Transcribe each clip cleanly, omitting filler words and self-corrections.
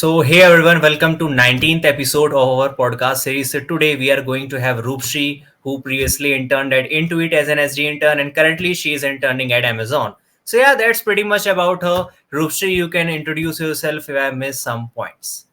Hey everyone, welcome to 19th episode of our podcast series. So today we are going to have Roopshree, who previously interned at Intuit as an SG intern and currently she is interning at Amazon. So yeah, that's pretty much about her. Roopshree, you can introduce yourself if I missed some points.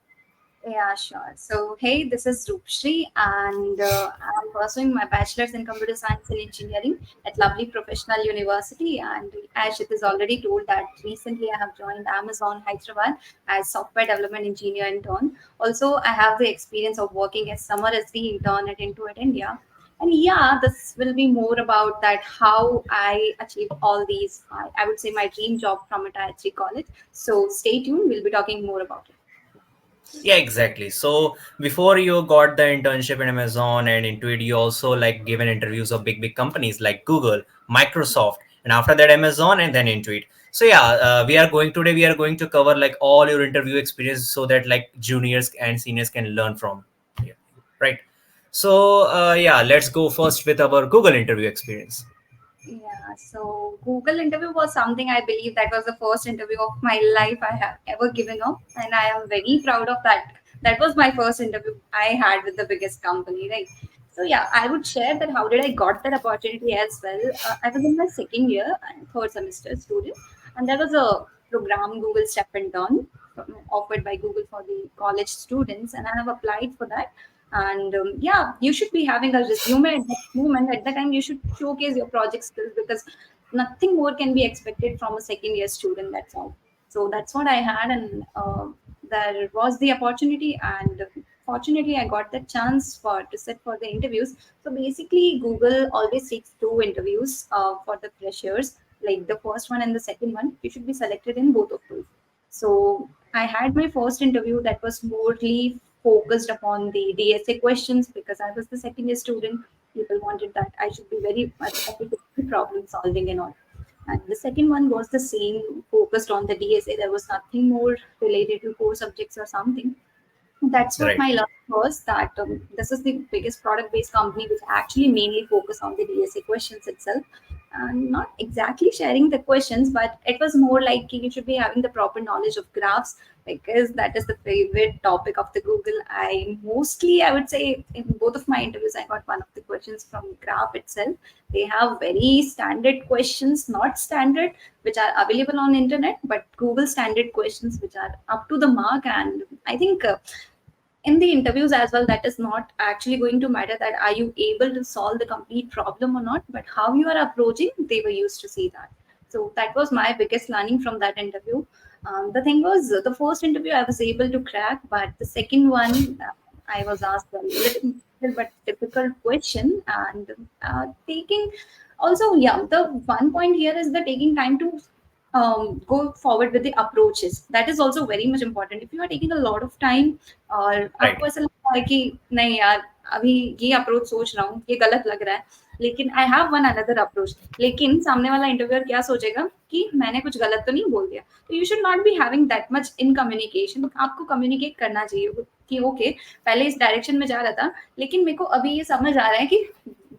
Yeah, sure. So, hey, this is Roopshree, and I'm pursuing my bachelor's in computer science and engineering at Lovely Professional University. And as it is already told that recently I have joined Amazon Hyderabad as software development engineer intern. Also, I have the experience of working as summer SD intern at Intuit India. And yeah, this will be more about that how I achieve all these. I would say my dream job from a Tier 3 college. So stay tuned. We'll be talking more about it. Yeah, exactly. So before you got the internship in Amazon and Intuit, you also like given interviews of big companies like Google, Microsoft, and after that Amazon and then Intuit. So yeah, we are going to cover like all your interview experience so that like juniors and seniors can learn from. Yeah, right. So let's go first with our Google interview experience. Yeah, so Google interview was something I believe that was the first interview of my life I have ever given up, and I am very proud of that. That was my first interview I had with the biggest company, right? So yeah, I would share that how did I got that opportunity as well. I was in my second year, third semester student, and there was a program Google Step and Done offered by Google for the college students, and I have applied for that. And yeah, you should be having a resume at that moment. At that time, you should showcase your project skills because nothing more can be expected from a second year student. That's all. So that's what I had, and there was the opportunity, and fortunately, I got the chance for to sit for the interviews. So basically, Google always takes two interviews for the freshers, like the first one and the second one. You should be selected in both of those. So I had my first interview that was morely focused upon the DSA questions because I was the second year student. People wanted that I should be very much efficient in problem solving and all. And the second one was the same, focused on the DSA. There was nothing more related to core subjects or something. That's what Right. my learning was, that this is the biggest product based company which actually mainly focus on the DSA questions itself. And not exactly sharing the questions, but it was more like you should be having the proper knowledge of graphs because that is the favorite topic of the Google. I would say in both of my interviews, I got one of the questions from graph itself. They have very standard questions, not standard, which are available on internet, but Google standard questions which are up to the mark. And I think in the interviews as well, that is not actually going to matter that are you able to solve the complete problem or not, but how you are approaching, they were used to see that. So that was my biggest learning from that interview. The thing was, the first interview I was able to crack, but the second one, I was asked a little but difficult question, and taking also, yeah, the one point here is the taking time to go forward with the approaches. That is also very much important. If you are taking a lot of time और Right. आपको ऐसा लगता है कि नहीं यार, अभी ये अप्रोच सोच रहा हूँ, ये गलत लग रहा है, लेकिन I have one another approach, लेकिन सामने वाला इंटरव्यूअर क्या सोचेगा कि मैंने कुछ गलत तो नहीं बोल दिया. तो you should not be having that much in communication. आपको कम्युनिकेट करना चाहिए कि ओके, पहले इस डायरेक्शन में जा रहा था, लेकिन मेरे को अभी ये समझ आ रहा है कि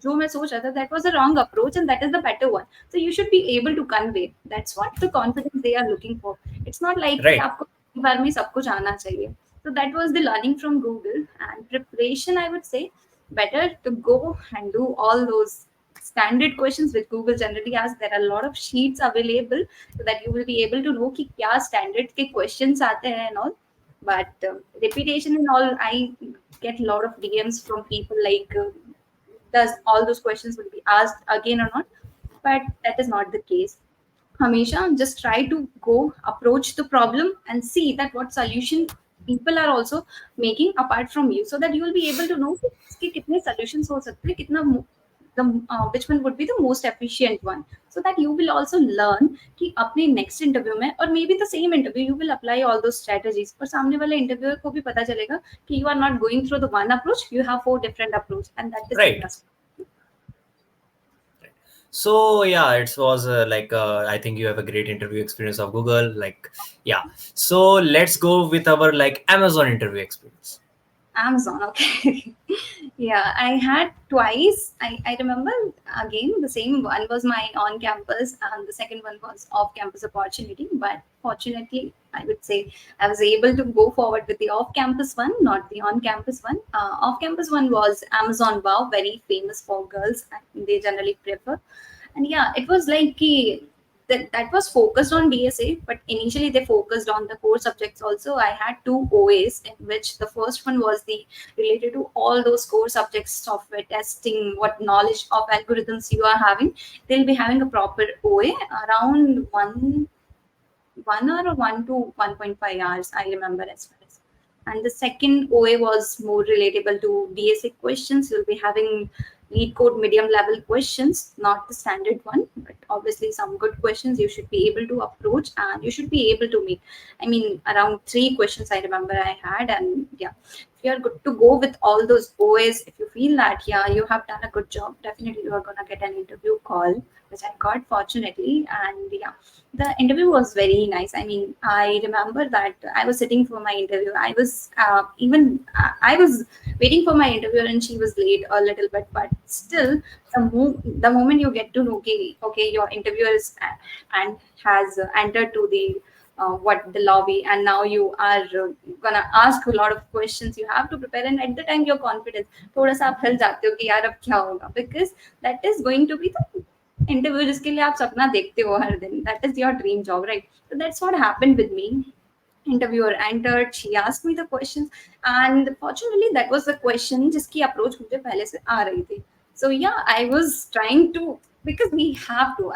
जो मैं सोच रहा था that was a wrong approach and that is the better one. So you should be able to convey. That's what the confidence they are looking for. It's not like कि Right. आपको एक बार में सब कुछ आना चाहिए. So that was the learning from Google, and preparation. I would say better to go and do all those standard questions which Google generally asks. There are a lot of sheets available so that you will be able to know कि क्या standard के questions आते हैं and all. But repetition and all, I get a lot of DMs from people like, does all those questions will be asked again or not? But that is not the case. Hamisha, just try to go approach the problem and see that what solution people are also making apart from you, so that you will be able to know कि इसके कितने solutions हो सकते हैं, कितना the which one would be the most efficient one, so that you will also learn कि अपने next interview में, or maybe the same interview, you will apply all those strategies और सामने वाले interviewer को भी पता चलेगा कि you are not going through the one approach, you have four different approach, and that is the Right. plus. So yeah, it was I think you have a great interview experience of Google. Like yeah. So let's go with our like Amazon interview experience. Amazon, okay. Yeah, I had twice. I remember again the same one was my on campus and the second one was off campus opportunity. But fortunately, I would say I was able to go forward with the off campus one, not the on campus one. Off campus one was Amazon Wow, very famous for girls. I think they generally prefer. And yeah, it was like that was focused on DSA, but initially they focused on the core subjects also. I had two OAs, in which the first one was the related to all those core subjects, software testing, what knowledge of algorithms you are having. They'll be having a proper OA around one hour or 1 to 1.5 hours, I remember as far as. And the second OA was more relatable to DSA questions. You'll be having lead code medium level questions, not the standard one, but obviously some good questions you should be able to approach and you should be able to make. I mean, around three questions I remember I had, and yeah, if you're good to go with all those OAs, if you feel that yeah, you have done a good job, definitely you are gonna get an interview call, which I got fortunately, and yeah, the interview was very nice. I mean, I remember that I was sitting for my interview. I was I was waiting for my interviewer, and she was late a little bit. But still, the moment you get to know, okay, your interviewer is and has entered to the what the lobby, and now you are gonna ask a lot of questions. You have to prepare, and at the time, your confidence, थोड़ा सा आप हिल जाते हो कि यार अब क्या होगा, because that is going to be the interview जिसके लिए आप सपना देखते हो हर दिन, that is your dream job, right? So that's what happened with me. Interviewer entered, she asked me the questions, and fortunately that was the question जिसकी approach मुझे पहले से आ रही थी. So yeah, I was trying to, because we have to,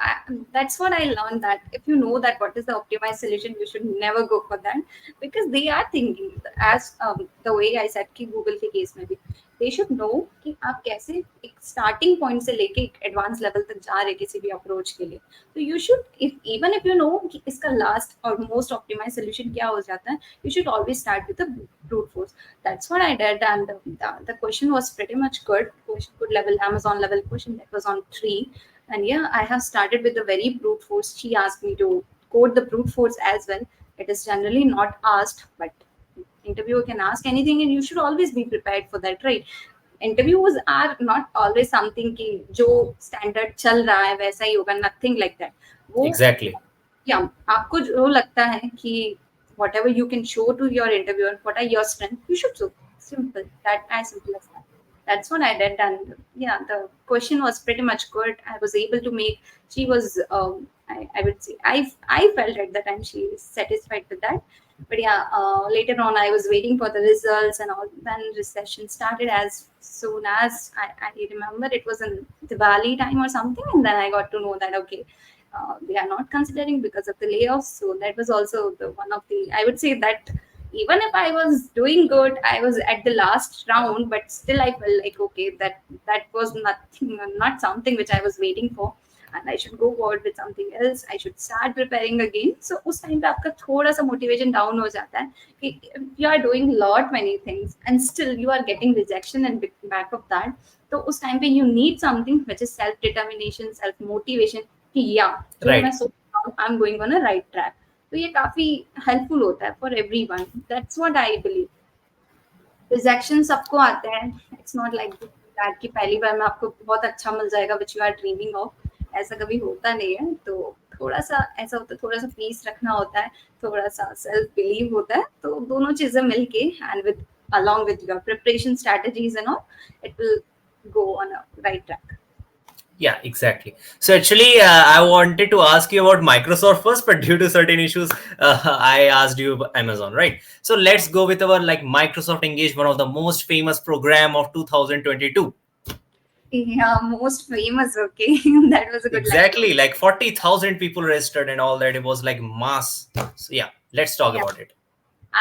that's what I learned, that if you know that what is the optimized solution, you should never go for that, because they are thinking as the way I said कि Google के case में भी they should know कि आप कैसे एक starting point से लेके एक advanced level तक जा रहे किसी भी approach के लिए. So you should, if even if you know कि इसका last or most optimized solution क्या हो जाता है, you should always start with the brute force. That's what I did, and the question was pretty much good. Good level, Amazon level question that was on three, and yeah, I have started with the very brute force. She asked me to code the brute force as well. It is generally not asked, but interviewer can ask anything, and you should always be prepared for that, right? Interviews are not always something कि जो standard चल रहा है वैसा ही होगा, nothing like that. वो Exactly. yeah, आपको जो लगता है कि whatever you can show to your interviewer, what are your strengths, you should show. Simple, that as simple as that. That's what I did, and yeah, the question was pretty much good. I was able to make. She was, I would say, I felt at the time she is satisfied with that. But yeah, later on, I was waiting for the results and all. Then recession started as soon as I remember it was in Diwali time or something, and then I got to know that okay, they are not considering because of the layoffs. So that was also the one of the, I would say that even if I was doing good, I was at the last round, but still I felt like okay, that was nothing, not something which I was waiting for, and I should go forward with something else. I should start preparing again. So उस time पे आपका थोड़ा सा motivation down हो जाता है कि you are doing lot many things and still you are getting rejection and back of that. तो उस time पे you need something which is self determination, self motivation कि yeah, जो मैं Right. सोच रहा हूँ, I'm going on a right track. तो ये काफी हेल्पफुल होता है for everyone. That's what I believe. Rejection सबको आते हैं. इट्स नॉट लाइक दैट कि पहली बार में आपको बहुत अच्छा मिल जाएगा which you are dreaming of. ऐसा कभी होता नहीं है. तो थोड़ा सा ऐसा होता है, थोड़ा सा पीस रखना होता है, थोड़ा सा सेल्फ बिलीव होता है. तो दोनों चीजें मिलके and with along with your preparation strategies and all, it will go on a right track. Yeah, exactly. So actually, I wanted to ask you about Microsoft first, but due to certain issues, I asked you about Amazon, right? So let's go with our like Microsoft Engage, one of the most famous program of 2022. Yeah, most famous. Okay, that was a good line. Exactly, like 40,000 people registered and all that. It was like mass. So yeah, let's talk Yeah. about it.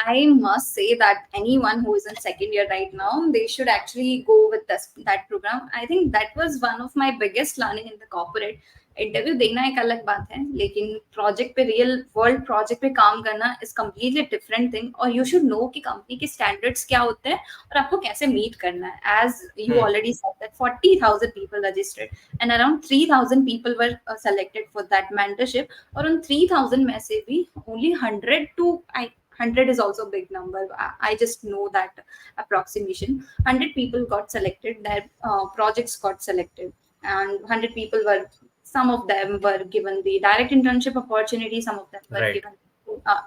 I must say that anyone who is in second year right now, they should actually go with that program. I think that was one of my biggest learning in the corporate. Interview देना एक अलग बात है, लेकिन project पे, real world project पे काम करना इज कम्प्लीटली डिफरेंट थिंग. और यू शुड नो कि कंपनी के स्टैंडर्ड्स क्या होते हैं और आपको कैसे मीट करना है. As you Hmm. Already said that 40,000 people registered and around 3,000 people were selected for that mentorship. और उन 3,000 में से भी only 100 to 100 is also a big number. I just know that approximation. 100 people got selected, their projects got selected, and 100 people were, some of them were given the direct internship opportunity, some of them were Right. given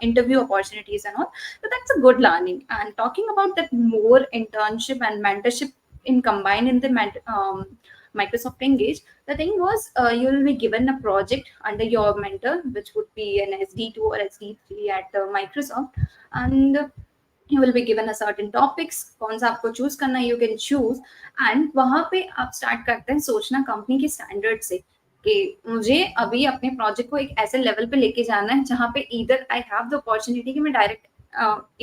interview opportunities and all. So that's a good learning. And talking about that more internship and mentorship in combined in the Microsoft Engage, the thing was you will be given a project under your mentor, which would be an SD2 or SD3 at Microsoft, and you will be given a certain topics, कौन सा आपको choose करना है, you can choose. And वहाँ पे आप start करते हैं सोचना कंपनी के स्टैंडर्ड से कि मुझे अभी अपने प्रोजेक्ट को एक ऐसे लेवल पे लेके जाना है जहाँ पे इधर आई हैव द अपॉर्चुनिटी कि मैं डायरेक्ट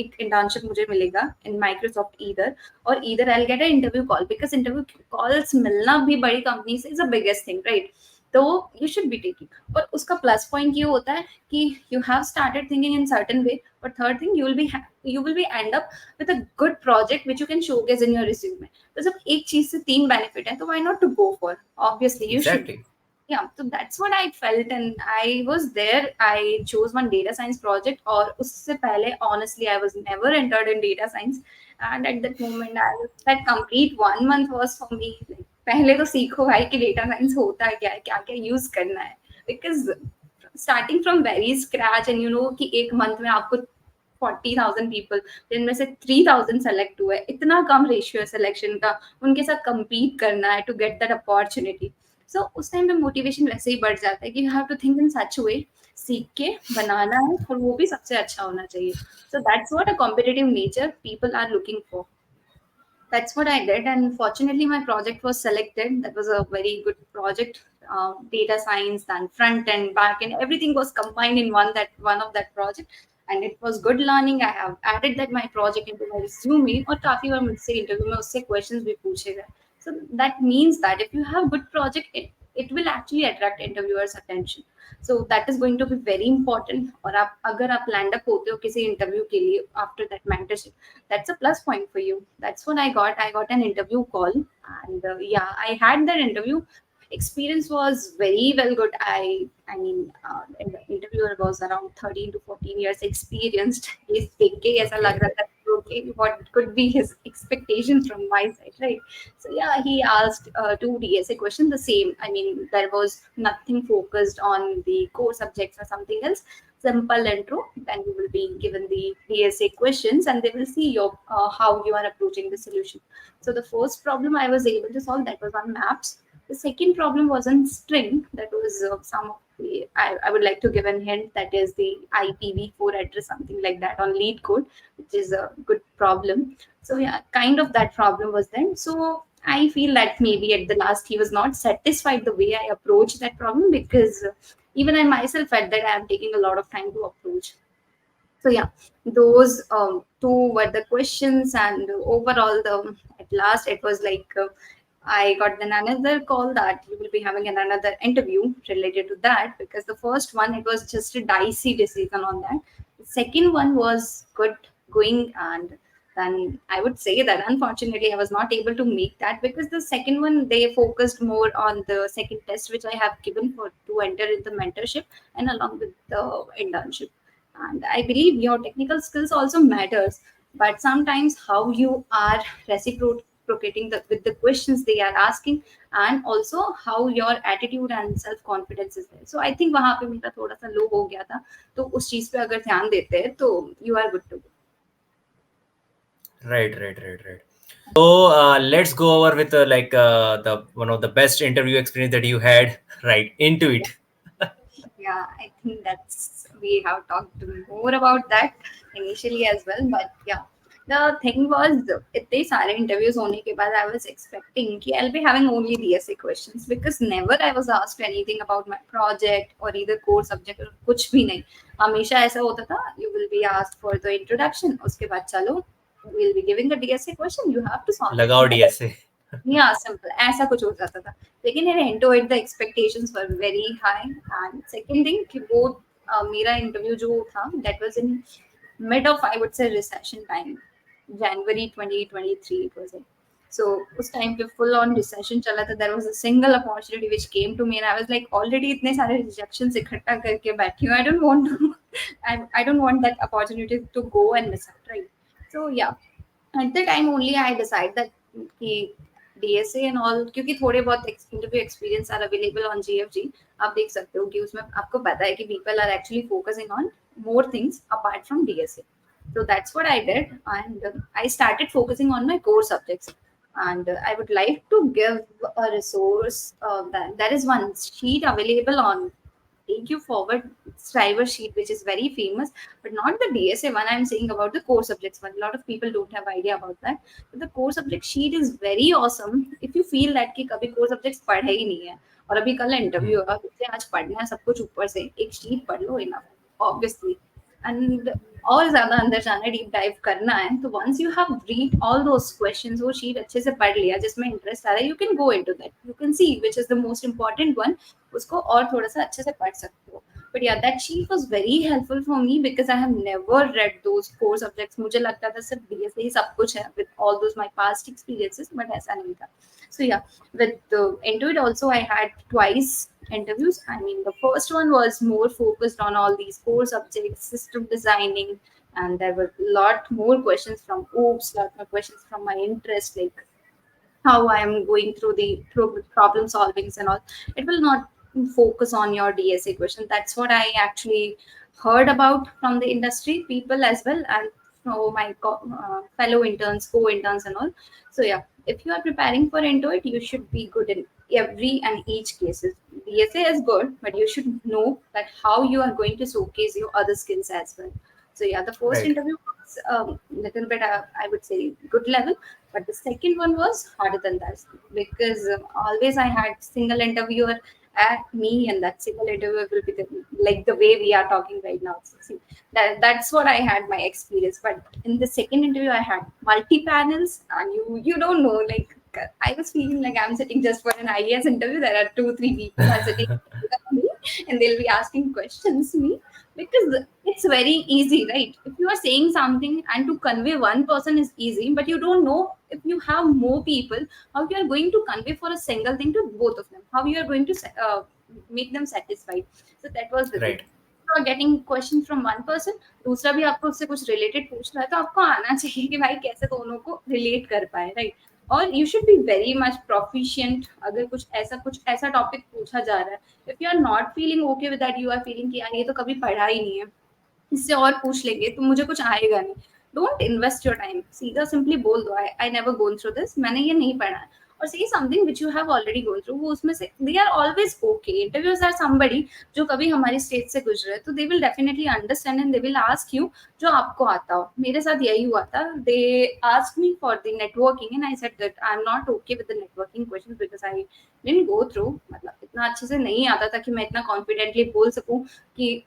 एक इंटर्नशिप मुझे मिलेगा इन माइक्रोसॉफ्ट इधर, और इधर I get a interview call, because interview calls मिलना भी बड़ी कंपनी से is a biggest thing, right? तो यू शुड बी टेकिंग, और उसका प्लस पॉइंट ये होता है कि you have started thinking in certain way, और third thing you will be end up with a good project which you can showcase in your resume. तो जब एक चीज से तीन benefit है तो why not to go for? Obviously you should. Exactly. Yeah, so that's what I felt, and I was there. I chose one data science project, और उससे पहले honestly I was never entered in data science, and at that moment I was, that complete 1 month was for me like, पहले तो सीखो भाई कि data science होता है क्या क्या use करना है, because starting from very scratch, and you know कि एक month में आपको 40,000 पीपल, जिनमें से 3,000 सेलेक्ट हुए, इतना कम रेशियो है सिलेक्शन का, उनके साथ compete करना है टू गेट दैट अपॉर्चुनिटी. सो उस टाइम पे मोटिवेशन वैसे ही बढ़ जाता है कि you have to think in such way, सीख के बनाना है और वो भी सबसे अच्छा होना चाहिए. So that's what a competitive nature people are looking for. That's what I did, and fortunately, my project was selected. That was a very good project. Data science and front end, back end, everything was combined in one of that project, and it was good learning. I have added that my project into my resume. और काफी बार मुझसे interview में उससे questions भी पूछे गए. So that means that if you have good project, it will actually attract interviewers' attention. So that is going to be very important. और आप अगर आप land up होते हो किसी interview के लिए after that mentorship, that's a plus point for you. That's what I got. I got an interview call, and yeah, I had that interview. Experience was very well good. I mean, the interviewer was around 13 to 14 years experienced. He's देख के ऐसा लग Okay. रहा था कि okay, what could be his expectations from my side, right? So yeah, he asked two DSA questions, the same. I mean, there was nothing focused on the core subjects or something else. Simple intro, then you will be given the DSA questions, and they will see your how you are approaching the solution. So the first problem I was able to solve, that was on maps. The second problem was on string. That was some of the, I would like to give a hint, that is the IPv4 address, something like that on lead code, which is a good problem. So yeah, kind of that problem was then. So I feel that maybe at the last he was not satisfied the way I approached that problem, because even I myself felt that I am taking a lot of time to approach. So yeah, those two were the questions, and overall, the at last it was like I got then another call that you will be having another interview related to that, because the first one it was just a dicey decision on that. The second one was good going, and then I would say that unfortunately I was not able to make that, because the second one they focused more on the second test which I have given for to enter in the mentorship and along with the internship. And I believe your technical skills also matters, but sometimes how you are reciprocating with the questions they are asking, and also how your attitude and self confidence is there. So I think वहाँ पे मेरा थोड़ा सा लो हो गया था, तो उस चीज पे अगर ध्यान देते हैं तो you are good to go. Right, right, right, right. So let's go over with the one of the best interview experience that you had, right? Intuit. Yeah, I think that's, we have talked more about that initially as well, but yeah. The thing was, इतने सारे interviews होने के बाद I was expecting कि I'll be having only DSA questions, because never I was asked anything about my project or either core subject or कुछ भी नहीं. हमेशा ऐसा होता था, you will be asked for the introduction, उसके बाद चलो, we'll be giving a DSA question, you have to solve it. लगाओ DSA. Yeah, simple, ऐसा कुछ हो जाता था. लेकिन in Intuit the expectations were very high. And second thing कि वो मेरा interview जो था, that was in mid of, I would say, recession time, January 2023 it was it. So उस टाइम पे full on recession चला था. There was a single opportunity which came to me and I was like already इतने सारे rejections इकट्ठा करके बैठी हूँ. I don't want to I don't want that opportunity to go and miss out, right? So yeah, at the time only I decide that कि DSA and all, क्योंकि थोड़े बहुत interview experience are available on GFG. आप देख सकते हो कि उसमें आपको पता है कि people are actually focusing on more things apart from DSA. So that's what I did, and I started focusing on my core subjects. And I would like to give a resource that there is one sheet available on Take You Forward Striver sheet, which is very famous, but not the DSA one. I'm saying about the core subjects one. A lot of people don't have idea about that. But the core subject sheet is very awesome. If you feel that कि कभी core subjects पढ़े ही नहीं है और अभी कल interview होगा, इसलिए आज पढ़ना है सब कुछ ऊपर से एक sheet पढ़ लो enough obviously. And और ज्यादा अंदर जाना डीप डाइव करना है तो once you have read all those questions वो sheet अच्छे से पढ़ लिया जिसमें इंटरेस्ट आ रहा है you can go into that, you can see which is the most important one, उसको और थोड़ा सा अच्छे से पढ़ सकते हो. But yeah, that sheet was very helpful for me because I have never read those core subjects. मुझे लगता था सिर्फ BSA ही सब कुछ है with all those my past experiences, but ऐसा नहीं था. So yeah, with Intuit also I had twice interviews. I mean, the first one was more focused on all these core subjects, system designing, and there were a lot more questions from OOPS, lot more questions from my interest, like how I am going through the problem solvings and all. It will not focus on your DSA question. That's what I actually heard about from the industry people as well, and from my fellow interns, co-interns and all. So yeah, if you are preparing for Intuit, you should be good in every and each cases. DSA is good, but you should know that how you are going to showcase your other skills as well. So yeah, the first Right. interview was little bit, I would say, good level, but the second one was harder than that because always I had single interviewer at me, and that single interviewer will be like the way we are talking right now. So, see, that's what I had my experience. But in the second interview, I had multi panels, and you don't know, like I was feeling like I'm sitting just for an IAS interview. There are two, three people are sitting me, and they'll be asking questions to me because it's very easy, right? If you are saying something and to convey one person is easy, but you don't know if you have more people, how you are going to convey for a single thing to both of them, how you are going to make them satisfied. So that was the thing. Right. You are getting questions from one person, दूसरा भी आपको उससे कुछ related पूछ रहा है तो आपको आना चाहिए कि भाई कैसे दोनों को रिलेट कर पाए, राइट? और you should be very much proficient. अगर कुछ ऐसा टॉपिक पूछा जा रहा है, if you are not feeling okay with that, you are feeling कि यार ये तो कभी पढ़ा ही नहीं है, इससे और पूछ लेंगे तो मुझे कुछ आएगा नहीं, डोंट इन्वेस्ट योर टाइम. सीधा सिंपली बोल दो I never gone through this, मैंने ये नहीं पढ़ा है, और say something which you have already gone through. वो उसमें से they are always okay. Interviews are somebody जो कभी हमारी स्टेज से गुजरे तो they will definitely understand and they will ask you जो आपको आता हो. मेरे साथ यही हुआ था. They ask me for the networking and I said that I am not okay with the networking questions because I didn't go through. मतलब इतना अच्छे से नहीं आता था कि मैं इतना कॉन्फिडेंटली बोल सकूं कि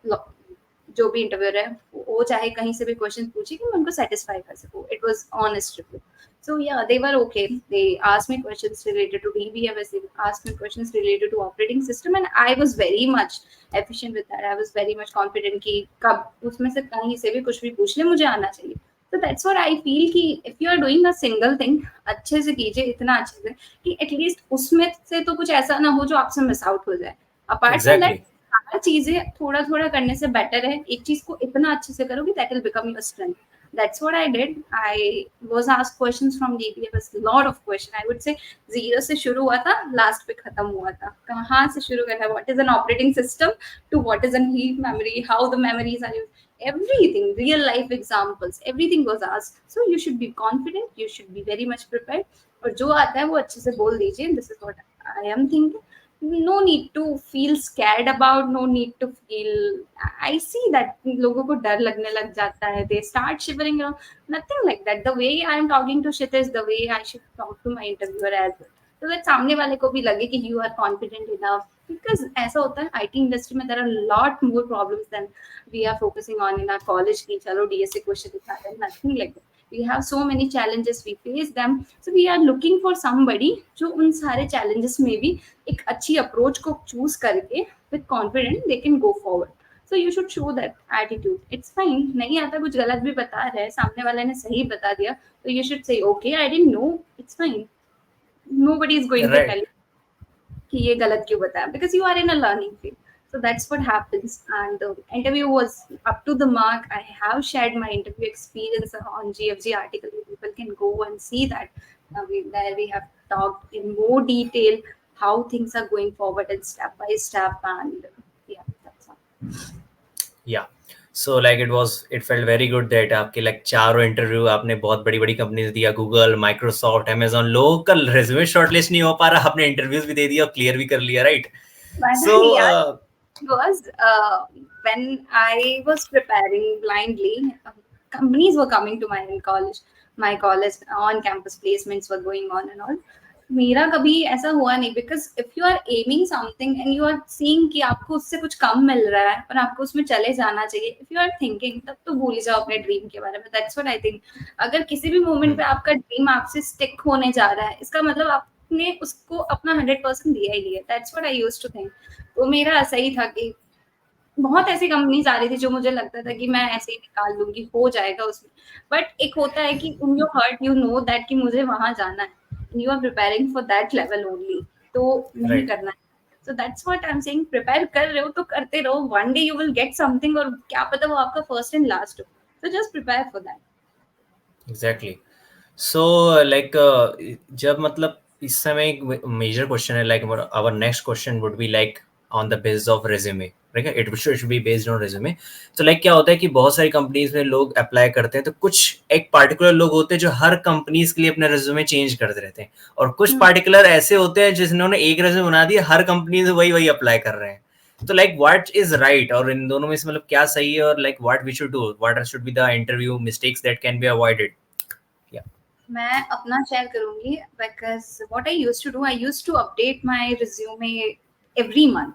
जो भी इंटरव्यूअर है वो चाहे कहीं से भी क्वेश्चन पूछे कि मैं उनको सेटिस्फाई कर सकूं. It was honest review. So yeah, they were okay. They asked me questions related to DBMS. They asked me questions related to operating system, and I was very much efficient with that. I was very much confident कि कब उसमें से कहीं से भी कुछ भी पूछ ले मुझे आना चाहिए. So that's what I feel कि if you are doing a single thing, अच्छे से कीजिए, इतना अच्छे से कि at least उसमें से तो कुछ ऐसा ना हो जो आपसे मिस आउट हो जाए. Apart from that, Exactly. सारा चीजें थोड़ा थोड़ा करने से बेटर है. एक चीज को इतना अच्छे से करोगे that will become your strength. That's what I did. I was asked questions from DBFS, lot of question. I would say zero से शुरू हुआ था, last पे खत्म हुआ था. कहाँ से शुरू करना? What is an operating system? To what is an heap memory? How the memories are used? Everything, real life examples, everything was asked. So you should be confident. You should be very much prepared. और जो आता है वो अच्छे से बोल दीजिए. This is what I am thinking. No need to feel scared about, no need to feel. I see that लोगों को डर लगने लग जाता है, they start shivering around. Nothing like that. The way I am talking to Shit is the way I should talk to my interviewer as well, so that सामने वाले को भी लगे कि you are confident enough. Because ऐसा होता है IT industry में, there are a lot more problems than we are focusing on in our college की चलो DSA क्वेश्चन दिखा रहे हैं. Nothing like that. We have so many challenges, we face them, so we are looking for somebody जो उन सारे challenges में भी एक अच्छी अप्रोच को चूज करके with confident they can go forward. So you should show that attitude. It's fine. नहीं आता कुछ गलत भी बता रहे हैं, सामने वाले ने सही बता दिया तो you should say okay I didn't know, it's fine. Nobody is going to Right. tell you कि ये गलत क्यों बताया, because you are in a learning field. So that's what happens. And the interview was up to the mark. I have shared my interview experience on GFG article. People can go and see that. There we have talked in more detail how things are going forward and step by step. And yeah, that's all. या so like it felt very good that आपके like चारों interview आपने बहुत बड़ी बड़ी companies दिया, Google, Microsoft, Amazon, लोगों का रेज्यूमे शॉर्टलिस्ट नहीं हो पा रहा, आपने इंटरव्यूज भी दे दिया और क्लियर भी कर लिया, right? But so yeah, was when I was preparing blindly, companies were coming to my college on campus placements were going on and all. मेरा कभी ऐसा हुआ नहीं, because if you are aiming something and you are seeing कि आपको उससे कुछ कम मिल रहा है और आपको उसमें चले जाना चाहिए, इफ यू आर थिंकिंग, तब तो भूल ही जाओ अपने ड्रीम के बारे में. That's what I think. अगर किसी भी मोमेंट पे आपका ड्रीम आपसे स्टिक होने जा रहा है, इसका मतलब आपने उसको अपना 100% दिया ही दिया. That's what I used to think. तो मेरा ऐसा ही था कि बहुत ऐसी कंपनीज आ रही थी जो मुझे लगता था कि मैं ऐसे ही निकाल लूंगी, हो जाएगा उसमें. बट एक होता है कि in your heart you know that कि मुझे वहां जाना है, you are preparing for that level only, तो नहीं राइट, करना है. So that's what I am saying. Prepare कर रहे हो तो करते रहो, one day you will get something, और क्या पता वो आपका फर्स्ट एंड लास्ट हो. So just prepare for that. Exactly. So like जब मतलब इस समय एक मेजर क्वेश्चन है, like our next question would be like on the basis of resume, ठीक है, it should be based on resume. तो लाइक क्या होता है कि बहुत सारी कंपनीज में लोग अप्लाई करते हैं, तो कुछ एक पार्टिकुलर लोग होते हैं जो हर कंपनीज के लिए अपना रेज्यूमे चेंज करते रहते हैं, और कुछ पार्टिकुलर ऐसे होते हैं जिन्होंने एक रेज्यूमे बना दिया, हर कंपनी से वही वही अप्लाई कर रहे हैं. तो लाइक व्हाट इज राइट, और इन दोनों में से मतलब क्या सही है, और like what we should do, what should be the interview mistakes that can be avoided? या मैं अपना शेयर करूंगी, because what I used to do, I used to update my resume every month.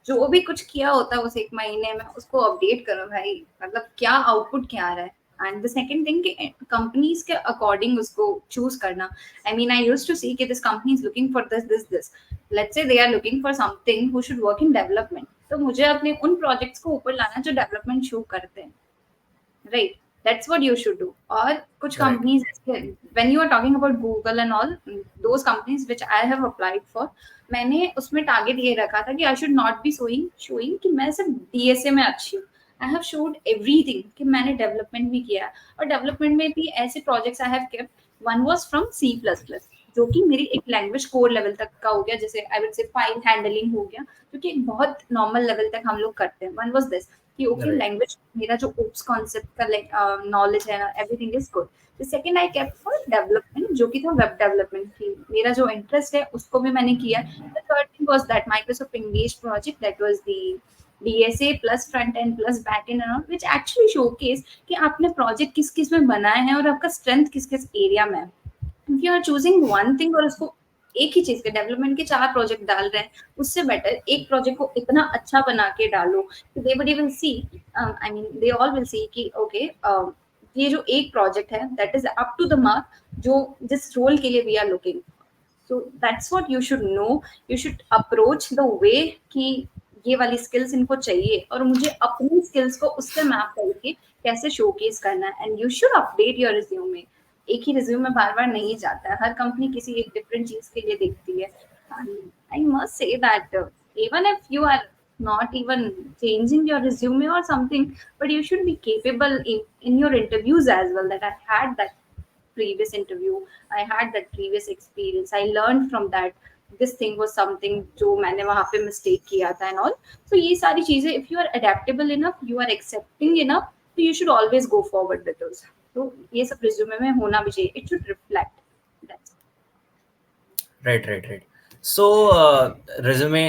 जो भी कुछ किया होता है उस एक महीने में उसको अपडेट करो भाई, मतलब क्या आउटपुट क्या आ रहा है. एंड द सेकंड थिंग कि कंपनीज के अकॉर्डिंग उसको चूज करना. I mean I used to see कि this company is looking for this. Let's say they are looking for something who should work in development, तो मुझे अपने उन projects को ऊपर लाना जो डेवलपमेंट शो करते हैं, right? That's what you should do. Or कुछ right, companies when you are talking about Google and all, those companies which I have applied for, मैंने उसमें टारगेट ये रखा था कि I should not be showing कि मैं सिर्फ DSA में अच्छी हूँ. I have showed everything कि मैंने डेवलपमेंट भी किया है, और डेवलपमेंट में भी ऐसे projects I have kept. One was from C++, जो कि मेरी एक लैंग्वेज कोर लेवल तक का हो गया, जैसे I would say file handling हो गया, जो कि एक बहुत नॉर्मल लेवल तक हम लोग करते हैं. वन वाज दिस कि ओके राइट, लैंग्वेज, मेरा जो ओप्स कॉन्सेप्ट का नॉलेज है, everything is good. The second I kept for development, जो कि था वेब डेवलपमेंट की मेरा जो इंटरेस्ट है उसको भी मैंने किया. The third thing was that Microsoft engage project, that was the DSA plus front end plus back and and which actually showcase कि आपने प्रोजेक्ट किस किस में बनाए हैं और आपका स्ट्रेंथ किस किस एरिया में है. If you are choosing one thing और उसको एक ही चीज के डेवलपमेंट के 4 प्रोजेक्ट डाल रहे हैं, उससे बेटर एक प्रोजेक्ट को इतना अच्छा बना के डालो कि everybody will see, I mean they all will see कि ओके ये जो एक प्रोजेक्ट है that is up to the mark, जो जिस रोल के लिए we are looking. So that's what you should know. You should approach the way कि ये वाली स्किल्स इनको चाहिए और मुझे अपनी स्किल्स को उससे मैप करके कैसे शोकेस करना है. And you should update your resume. एक ही रिज्यूमे बार बार नहीं जाता है, हर कंपनी किसी एक डिफरेंट चीज के लिए देखती है. I must say that even if you are not even changing your resume or something, but you should be capable in your interviews as well, that I had that previous interview, I had that previous experience, I learned from that this thing was something जो मैंने वहाँ पे mistake किया था and all. So ये सारी चीजें, if you are adaptable enough, you are accepting enough, so you should always go forward with those. तो ये सब resume में होना भी चाहिए. It should reflect. That's right, right, right. So resume,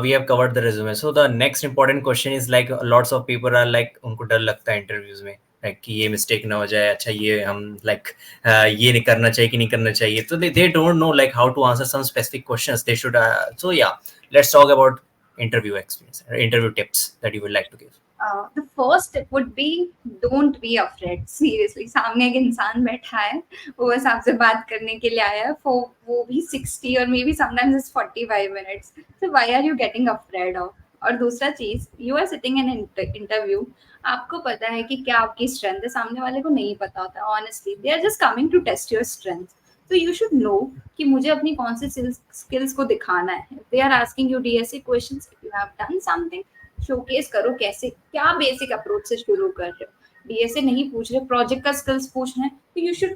we have covered the resume. So the next important question is like lots of people are like उनको डर लगता है इंटरव्यूज में, like कि ये मिस्टेक ना हो जाए, अच्छा ये हम like ये नहीं करना चाहिए कि नहीं करना चाहिए, तो they don't know like how to answer some specific questions they should. So yeah, let's talk about interview experience, interview tips that you would like to give. the first step would be don't be afraid. Seriously, सामने एक इंसान बैठा है, वो बस आपसे बात करने के लिए आया है, वो भी 60 और may be sometimes it's 45 minutes. So why are you getting afraid of? और दूसरा चीज, you are sitting in interview, आपको पता है कि क्या आपकी स्ट्रेंथ है, सामने वाले को नहीं पता होता. Honestly they are just coming to test your strength. तो यू शुड नो कि मुझे अपनी कौन से स्किल्स को दिखाना है. They are asking you DSA questions, if you have done something, showcase करो कैसे, क्या बेसिक अप्रोच से शुरू कर रहे हो. डीएसए नहीं पूछ रहे, प्रोजेक्ट का स्किल्स पूछ रहे हैं, तो you should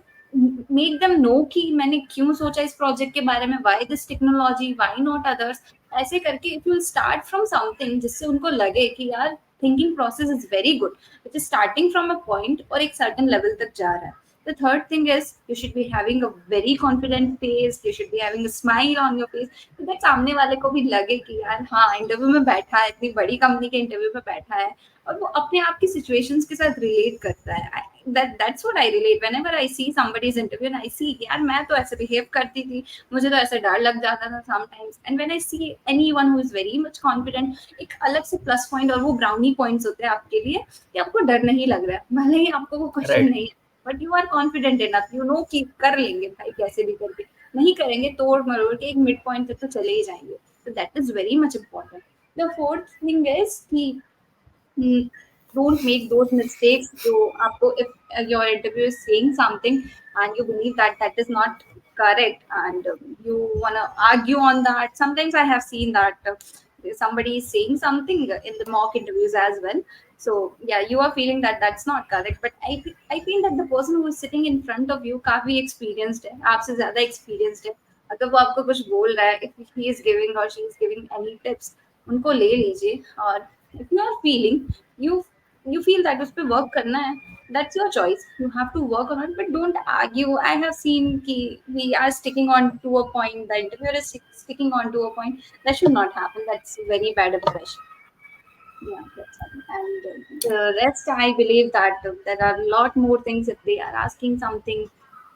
make them know कि मैंने क्यों सोचा इस प्रोजेक्ट के बारे में, why this technology, why not others. ऐसे करके if you start from something जिससे उनको लगे कि यार thinking process is very good, which is starting from a point और एक सर्टेन लेवल तक जा रहा है. The third thing is you should be having a very confident face, you should be having a smile on your face, so that सामने वाले को भी लगे कि यार हाँ इंटरव्यू में बैठा है, इतनी बड़ी कंपनी के इंटरव्यू में बैठा है और वो अपने आप की सिचुएशंस के साथ रिलेट करता है. That's what I relate whenever I see somebody's interview and I see यार मैं तो ऐसे बिहेव करती थी, मुझे तो ऐसे डर लग जाता था sometimes, and when I see anyone who is very much confident, एक अलग से प्लस पॉइंट और वो ब्राउनी पॉइंट्स होते हैं आपके लिए कि आपको डर नहीं लग रहा है, भले ही आपको वो क्वेश्चन Right. नहीं, but you are confident enough, you know कि कर लेंगे भाई कैसे भी करके, नहीं करेंगे तोड़ मरोड़ के एक मिड पॉइंट तक तो चले ही जाएंगे. तो that is very much important. The fourth thing is कि don't make those mistakes. So आपको if your interview is saying something and you believe that that is not correct and you want to argue on that, sometimes I have seen that somebody is saying something in the mock interviews as well. So yeah, you are feeling that that's not correct, but I feel that the person who is sitting in front of you काफी experienced है, आपसे ज्यादा experienced है. अगर वो आपको कुछ बोल रहा है, if he is giving or she is giving any tips, उनको ले लीजिए. और if you are feeling you feel that उस पे वर्क करना है, that's your choice, you have to work on it, but don't argue. I have seen कि we are sticking on to a point, the interviewer is sticking on to a point. That should not happen, that's very bad impression. Yeah, that's all. And the rest, I believe that there are a lot more things if they are asking something.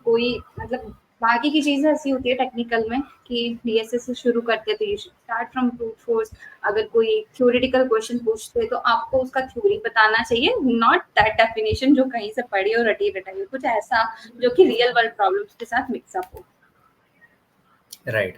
कोई मतलब बाकी की चीजें ऐसी होती है technical में कि डीएसए से शुरू करते हैं तो you should start from brute force. अगर कोई थ्योरेटिकल क्वेश्चन पूछते हैं तो आपको उसका थ्योरी बताना चाहिए, नॉट दैट डेफिनेशन जो कहीं से पढ़ी और रटी रटाई हो, कुछ ऐसा जो कि रियल वर्ल्ड प्रॉब्लम्स के साथ मिक्सअप हो. Right.